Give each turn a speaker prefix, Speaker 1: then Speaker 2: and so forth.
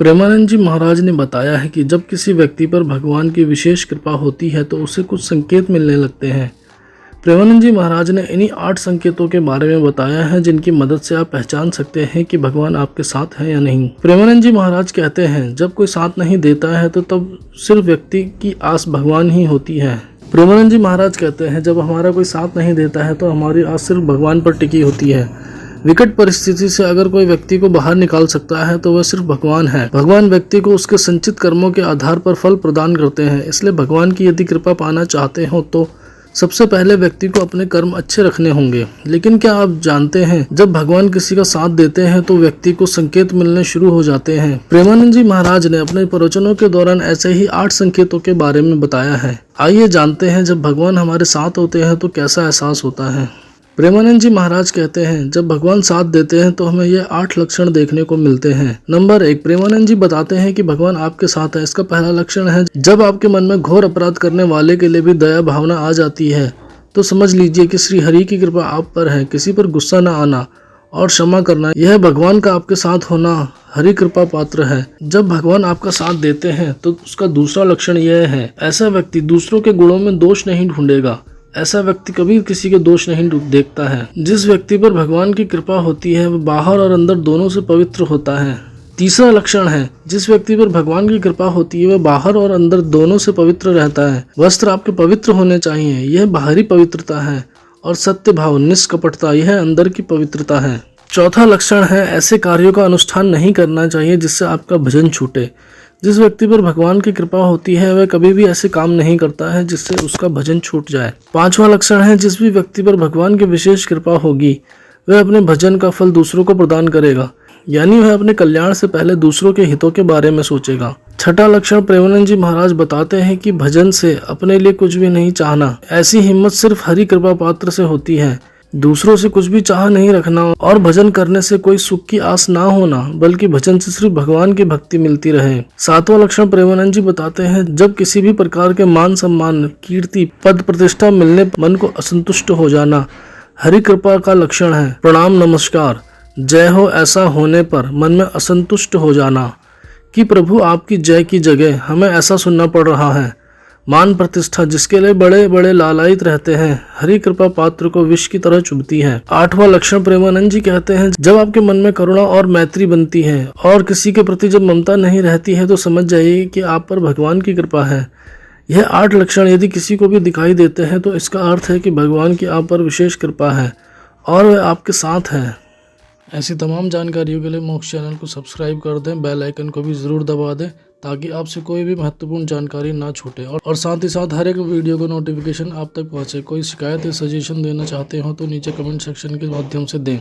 Speaker 1: प्रेमानंद जी महाराज ने बताया है कि जब किसी व्यक्ति पर भगवान की विशेष कृपा होती है तो उसे कुछ संकेत मिलने लगते हैं। प्रेमानंद जी महाराज ने इन्हीं 8 संकेतों के बारे में बताया है जिनकी मदद से आप पहचान सकते हैं कि भगवान आपके साथ है या नहीं। प्रेमानंद जी महाराज कहते हैं, जब कोई साथ नहीं देता है तो तब सिर्फ व्यक्ति की आस भगवान ही होती है। प्रेमानंद जी महाराज कहते हैं, जब हमारा कोई साथ नहीं देता है तो हमारी आस सिर्फ भगवान पर टिकी होती है। विकट परिस्थिति से अगर कोई व्यक्ति को बाहर निकाल सकता है तो वह सिर्फ भगवान है। भगवान व्यक्ति को उसके संचित कर्मों के आधार पर फल प्रदान करते हैं। इसलिए भगवान की यदि कृपा पाना चाहते हो तो सबसे पहले व्यक्ति को अपने कर्म अच्छे रखने होंगे। लेकिन क्या आप जानते हैं, जब भगवान किसी का साथ देते हैं तो व्यक्ति को संकेत मिलने शुरू हो जाते हैं। प्रेमानंद जी महाराज ने अपने प्रवचनों के दौरान ऐसे ही 8 संकेतों के बारे में बताया है। आइए जानते हैं, जब भगवान हमारे साथ होते हैं तो कैसा एहसास होता है। प्रेमानंद जी महाराज कहते हैं, जब भगवान साथ देते हैं तो हमें ये 8 लक्षण देखने को मिलते हैं। नंबर 1, प्रेमानंद जी बताते हैं कि भगवान आपके साथ है। इसका पहला लक्षण है, जब आपके मन में घोर अपराध करने वाले के लिए भी दया भावना आ जाती है तो समझ लीजिए कि श्री हरि की कृपा आप पर है। किसी पर गुस्सा न आना और क्षमा करना, यह भगवान का आपके साथ होना हरि कृपा पात्र है। जब भगवान आपका साथ देते हैं तो उसका दूसरा लक्षण यह है, ऐसा व्यक्ति दूसरों के गुणों में दोष नहीं ढूंढेगा। ऐसा व्यक्ति कभी किसी के दोष नहीं देखता है। जिस व्यक्ति पर भगवान की कृपा होती है वह बाहर और अंदर दोनों से पवित्र होता है। तीसरा लक्षण है, जिस व्यक्ति पर भगवान की कृपा होती है वह बाहर और अंदर दोनों से पवित्र रहता है। वस्त्र आपके पवित्र होने चाहिए, यह बाहरी पवित्रता है। और सत्य भाव, निष्कपटता, यह अंदर की पवित्रता है। चौथा लक्षण है, ऐसे कार्यों का अनुष्ठान नहीं करना चाहिए जिससे आपका भजन छूटे। जिस व्यक्ति पर भगवान की कृपा होती है वह कभी भी ऐसे काम नहीं करता है जिससे उसका भजन छूट जाए। पांचवा लक्षण है, जिस भी व्यक्ति पर भगवान की विशेष कृपा होगी वह अपने भजन का फल दूसरों को प्रदान करेगा, यानी वह अपने कल्याण से पहले दूसरों के हितों के बारे में सोचेगा। छठा लक्षण, प्रेमानंद जी महाराज बताते हैं कि भजन से अपने लिए कुछ भी नहीं चाहना। ऐसी हिम्मत सिर्फ हरि कृपा पात्र से होती है। दूसरों से कुछ भी चाह नहीं रखना और भजन करने से कोई सुख की आस ना होना, बल्कि भजन से सिर्फ भगवान की भक्ति मिलती रहे। सातवां लक्षण प्रेमानंद जी बताते हैं, जब किसी भी प्रकार के मान सम्मान, कीर्ति, पद प्रतिष्ठा मिलने पर मन को असंतुष्ट हो जाना हरि कृपा का लक्षण है। प्रणाम नमस्कार जय हो ऐसा होने पर मन में असंतुष्ट हो जाना कि प्रभु आपकी जय की जगह हमें ऐसा सुनना पड़ रहा है। मान प्रतिष्ठा, जिसके लिए बड़े बड़े लालायित रहते हैं, हरि कृपा पात्र को विष की तरह चुभती है। आठवां लक्षण प्रेमानंद जी कहते हैं, जब आपके मन में करुणा और मैत्री बनती है और किसी के प्रति जब ममता नहीं रहती है तो समझ जाइए कि आप पर भगवान की कृपा है। यह 8 लक्षण यदि किसी को भी दिखाई देते हैं तो इसका अर्थ है कि भगवान की आप पर विशेष कृपा है और वह आपके साथ है। ऐसी तमाम जानकारियों के लिए मोक्ष चैनल को सब्सक्राइब कर दें, बेल आइकन को भी ज़रूर दबा दें ताकि आपसे कोई भी महत्वपूर्ण जानकारी ना छूटे और साथ ही साथ हर एक वीडियो को नोटिफिकेशन आप तक पहुंचे। कोई शिकायत या सजेशन देना चाहते हो तो नीचे कमेंट सेक्शन के माध्यम से दें।